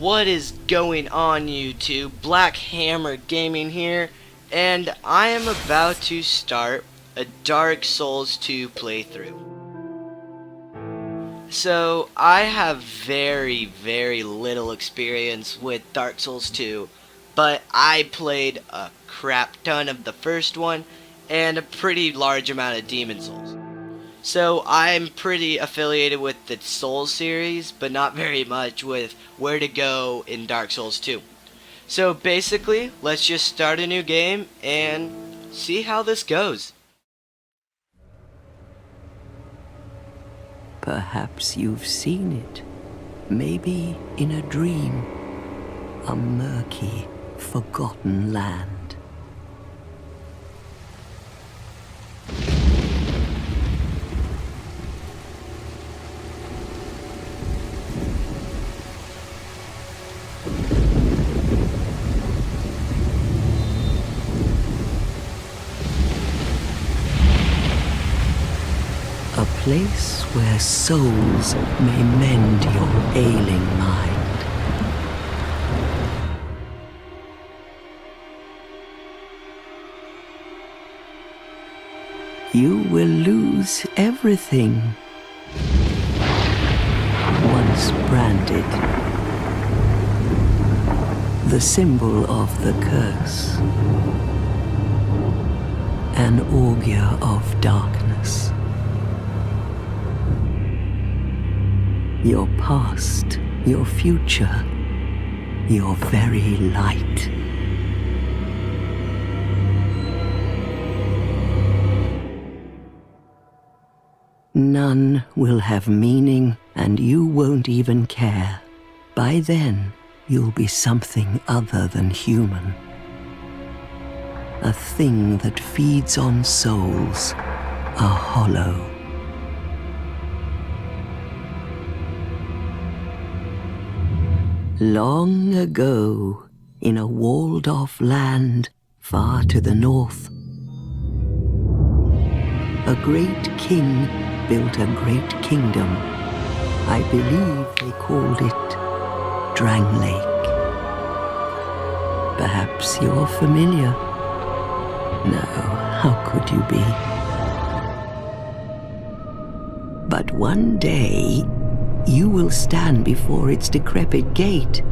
What is going on, YouTube? Black Hammer Gaming here, and I am about to start a Dark Souls 2 playthrough. So, I have very little experience with Dark Souls 2, but I played a crap ton of the first one and a pretty large amount of Demon Souls. So I'm pretty affiliated with the Souls series, but not very much with where to go in Dark Souls 2. So basically, let's just start a new game and see how this goes. Perhaps you've seen it, maybe in a dream, a murky, forgotten land. A place where souls may mend your ailing mind. You will lose everything once branded, the symbol of the curse, an augur of darkness. Your past, your future, your very light. None will have meaning, and you won't even care. By then, you'll be something other than human. A thing that feeds on souls, a hollow. Long ago, in a walled-off land far to the north, a great king built a great kingdom. I believe they called it Drangleic. Perhaps you're familiar. No, how could you be? But one day, you will stand before its decrepit gate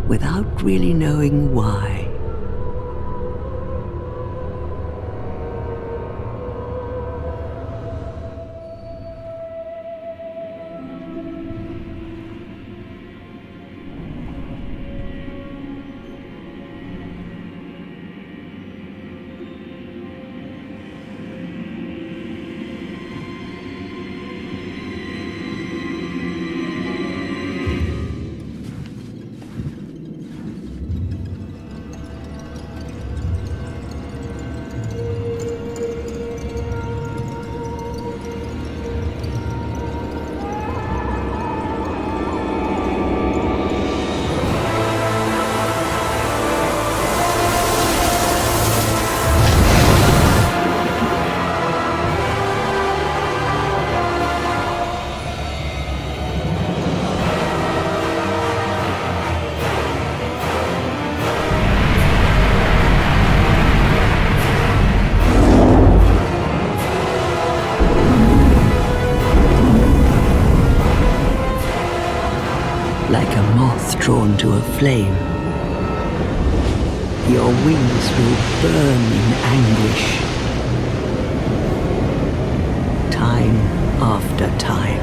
without really knowing why. Like a moth drawn to a flame, your wings will burn in anguish, time after time.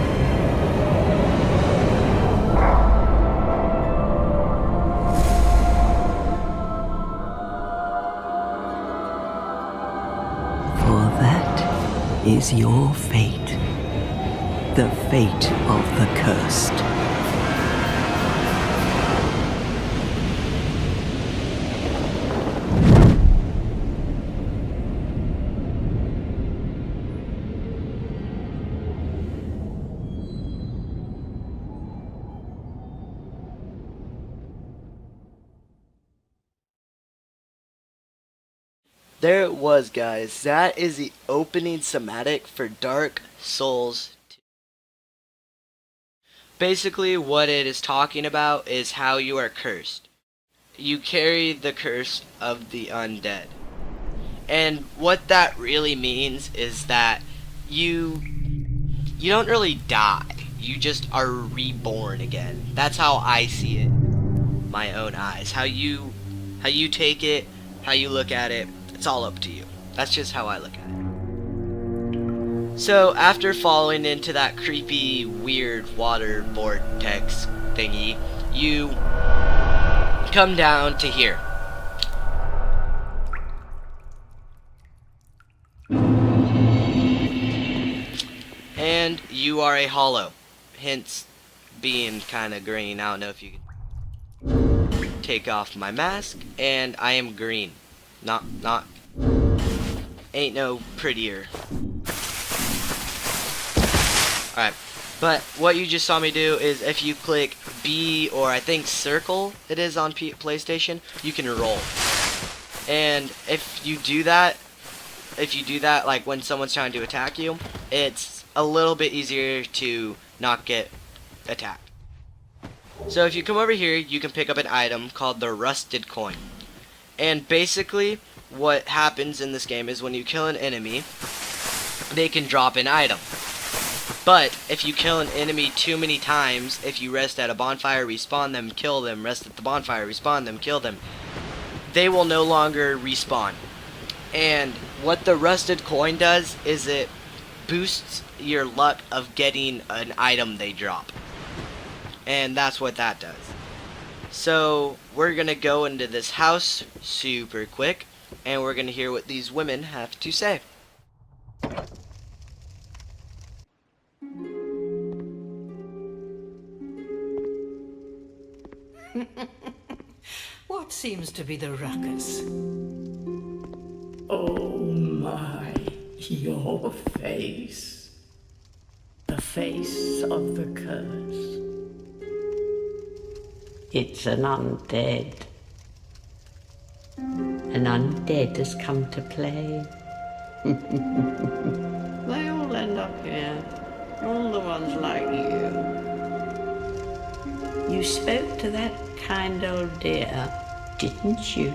For that is your fate, the fate of the cursed. There it was, guys. That is the opening somatic for Dark Souls 2. Basically, what it is talking about is how you are cursed. You carry the curse of the undead. And what that really means is that you don't really die. You just are reborn again. That's how I see it. My own eyes. How you take it, how you look at it, it's all up to you. That's just how I look at it. So after falling into that creepy, weird water vortex thingy, you come down to here. And you are a hollow, hence being kind of green. I don't know if you can take off my mask, and I am green. Not, ain't no prettier. Alright, but what you just saw me do is if you click B or I think circle it is on PlayStation, you can roll. And if you do that like when someone's trying to attack you, it's a little bit easier to not get attacked. So if you come over here, you can pick up an item called the Rusted Coin. And basically what happens in this game is when you kill an enemy, they can drop an item. But if you kill an enemy too many times, if you rest at a bonfire, respawn them, kill them, rest at the bonfire, respawn them, kill them, they will no longer respawn. And what the Rusted Coin does is it boosts your luck of getting an item they drop. And that's what that does. So we're gonna go into this house super quick, and we're gonna hear what these women have to say. What seems to be the ruckus? Oh my, your face. The face of the curse. It's an undead. An undead has come to play. They all end up here. All the ones like you. You spoke to that kind old dear, didn't you?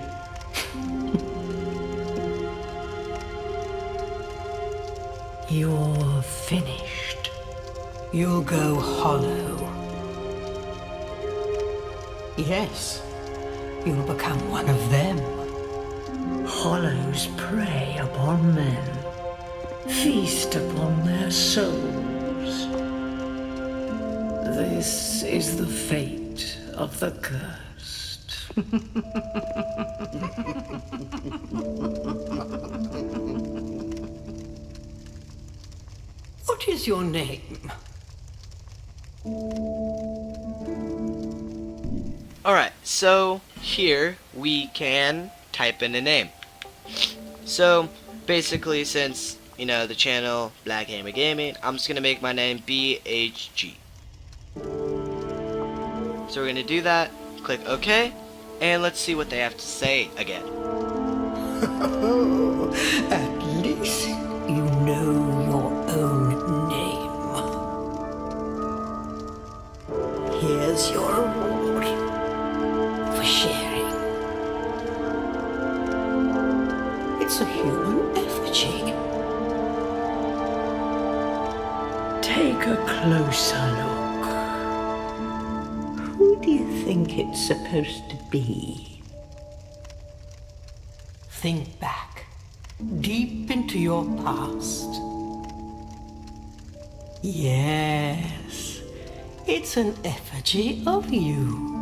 You're finished. You'll go hollow. Yes, you'll become one of them. Hollows prey upon men, feast upon their souls. This is the fate of the cursed. What is your name? Alright, so here we can type in a name. So basically, since the channel Black Hammer Gaming, I'm just gonna make my name BHG. So we're gonna do that, click OK, and let's see what they have to say again. At least you know your own name. Here's your reward for sharing. It's a human effigy. Take a closer look. Who do you think it's supposed to be? Think back, deep into your past. Yes, it's an effigy of you.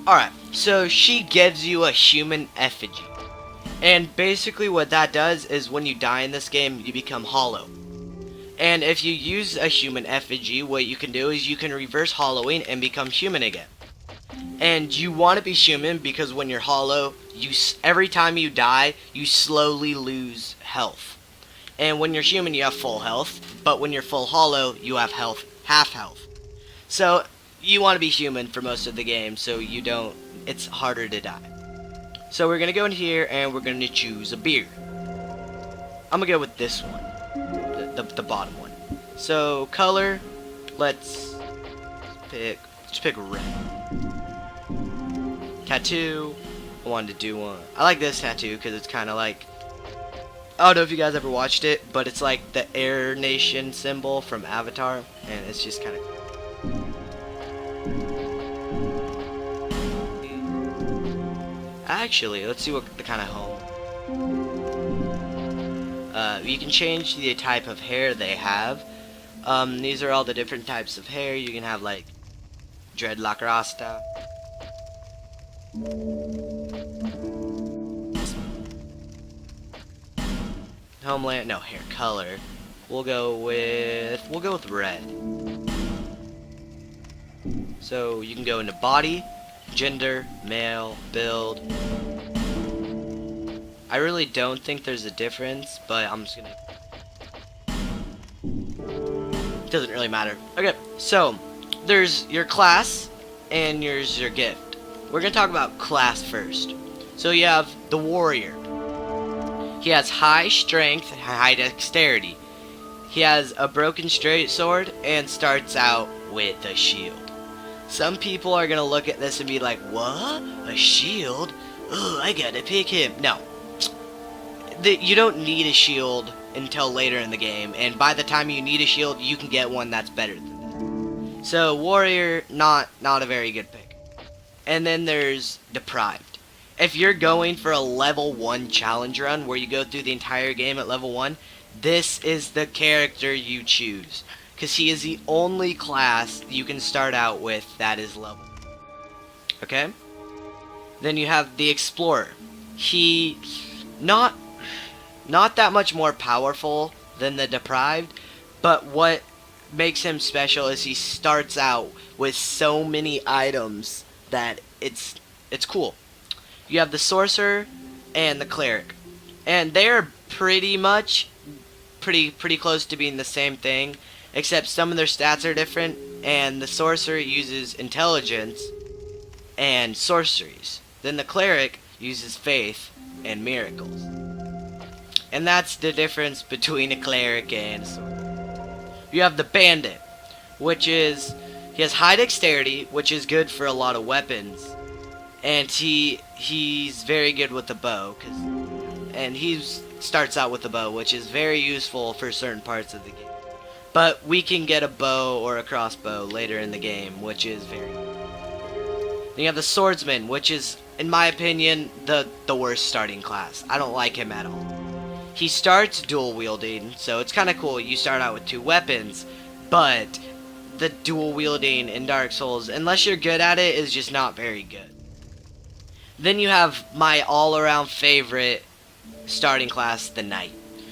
Alright, so she gives you a human effigy. And basically what that does is when you die in this game, you become hollow. And if you use a human effigy, what you can do is you can reverse hollowing and become human again. And you want to be human because when you're hollow, every time you die, you slowly lose health. And when you're human, you have full health. But when you're full hollow, you have half health. So you want to be human for most of the game, so it's harder to die. So we're going to go in here and we're going to choose a beer. I'm gonna go with this one, the bottom one. So color, let's pick red. Tattoo, I wanted to do one. I like this tattoo because it's kind of like, I don't know if you guys ever watched it, but it's like the Air Nation symbol from Avatar, and it's just kind of. Actually, let's see what the kind of home. You can change the type of hair they have. These are all the different types of hair. You can have like dreadlock rasta. Homeland, no, hair color. We'll go with red. So you can go into body, gender, male, build. I really don't think there's a difference, but I'm just gonna. It doesn't really matter. Okay, so there's your class and there's your gift. We're gonna talk about class first. So you have the warrior. He has high strength and high dexterity. He has a broken straight sword and starts out with a shield. Some people are gonna look at this and be like, what? A shield? Oh, I gotta pick him. No. You don't need a shield until later in the game, and by the time you need a shield, you can get one that's better than that. So, warrior, not a very good pick. And then there's deprived. If you're going for a level 1 challenge run, where you go through the entire game at level 1, this is the character you choose. Because he is the only class you can start out with that is level. Okay? Then you have the explorer. He, not that much more powerful than the deprived, but what makes him special is he starts out with so many items that it's cool. You have the sorcerer and the cleric, and they're pretty close to being the same thing, except some of their stats are different, and the sorcerer uses intelligence and sorceries. Then the cleric uses faith and miracles. And that's the difference between a cleric and a sorcerer. You have the bandit, which is, he has high dexterity, which is good for a lot of weapons. And he's very good with the bow, and he starts out with the bow, which is very useful for certain parts of the game. But we can get a bow or a crossbow later in the game, which is very good. Then you have the swordsman, which is, in my opinion, the worst starting class. I don't like him at all. He starts dual wielding, so it's kind of cool. You start out with 2 weapons, but the dual wielding in Dark Souls, unless you're good at it, is just not very good. Then you have my all-around favorite starting class, the Knight.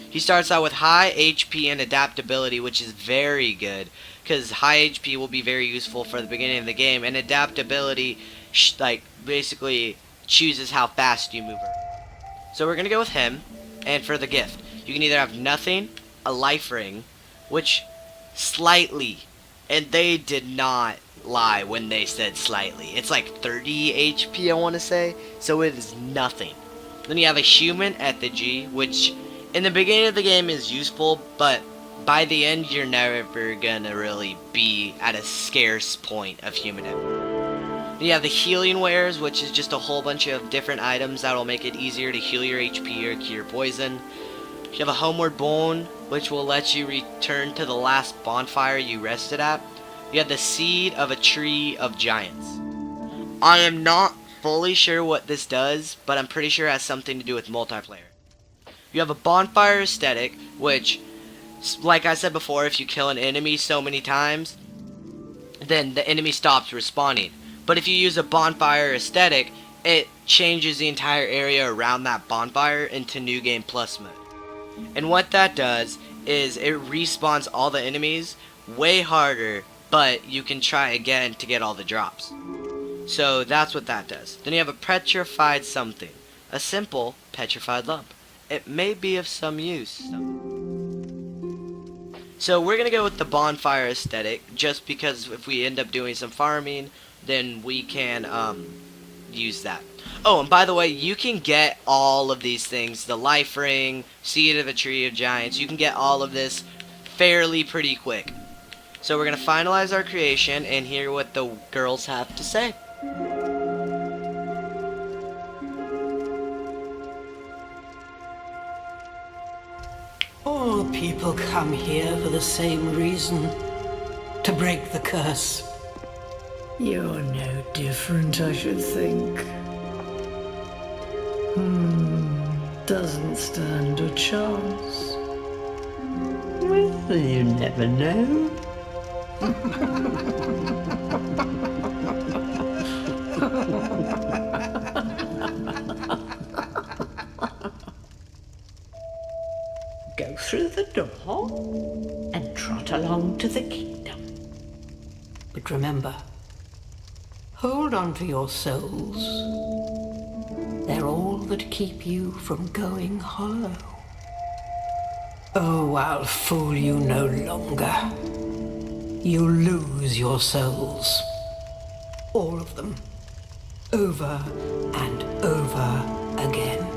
He starts out with high HP and adaptability, which is very good, because high HP will be very useful for the beginning of the game, and adaptability, basically chooses how fast you move around. So we're going to go with him, and for the gift, you can either have nothing, a life ring, which slightly, and they did not lie when they said slightly. It's like 30 HP, I want to say, so it is nothing. Then you have a human effigy, which in the beginning of the game is useful, but by the end you're never gonna really be at a scarce point of human effigy. Then you have the healing wares, which is just a whole bunch of different items that will make it easier to heal your HP or cure poison. You have a homeward bone, which will let you return to the last bonfire you rested at. You have the seed of a tree of giants. I am not fully sure what this does, but I'm pretty sure it has something to do with multiplayer. You have a bonfire aesthetic, which, like I said before, if you kill an enemy so many times, then the enemy stops respawning. But if you use a bonfire aesthetic, it changes the entire area around that bonfire into New Game Plus mode. And what that does is it respawns all the enemies way harder, but you can try again to get all the drops. So that's what that does. Then you have a petrified something. A simple petrified lump. It may be of some use. So we're going to go with the bonfire aesthetic, just because if we end up doing some farming, then we can use that. Oh, and by the way, you can get all of these things, the life ring, seed of a tree of giants, you can get all of this fairly pretty quick. So we're going to finalize our creation and hear what the girls have to say. All people come here for the same reason. To break the curse. You're no different, I should think. Doesn't stand a chance. Well, you never know. Go through the door and trot along to the kingdom. But remember, hold on to your souls. They're all that keep you from going hollow. Oh, I'll fool you no longer. You'll lose your souls. All of them. Over and over again.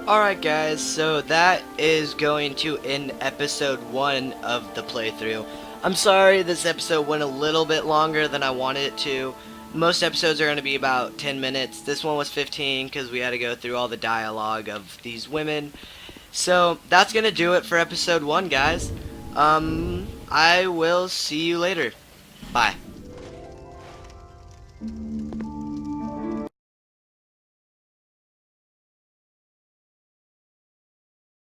Alright guys, so that is going to end episode 1 of the playthrough. I'm sorry this episode went a little bit longer than I wanted it to. Most episodes are going to be about 10 minutes. This one was 15 because we had to go through all the dialogue of these women. So that's going to do it for episode 1, guys. I will see you later. Bye.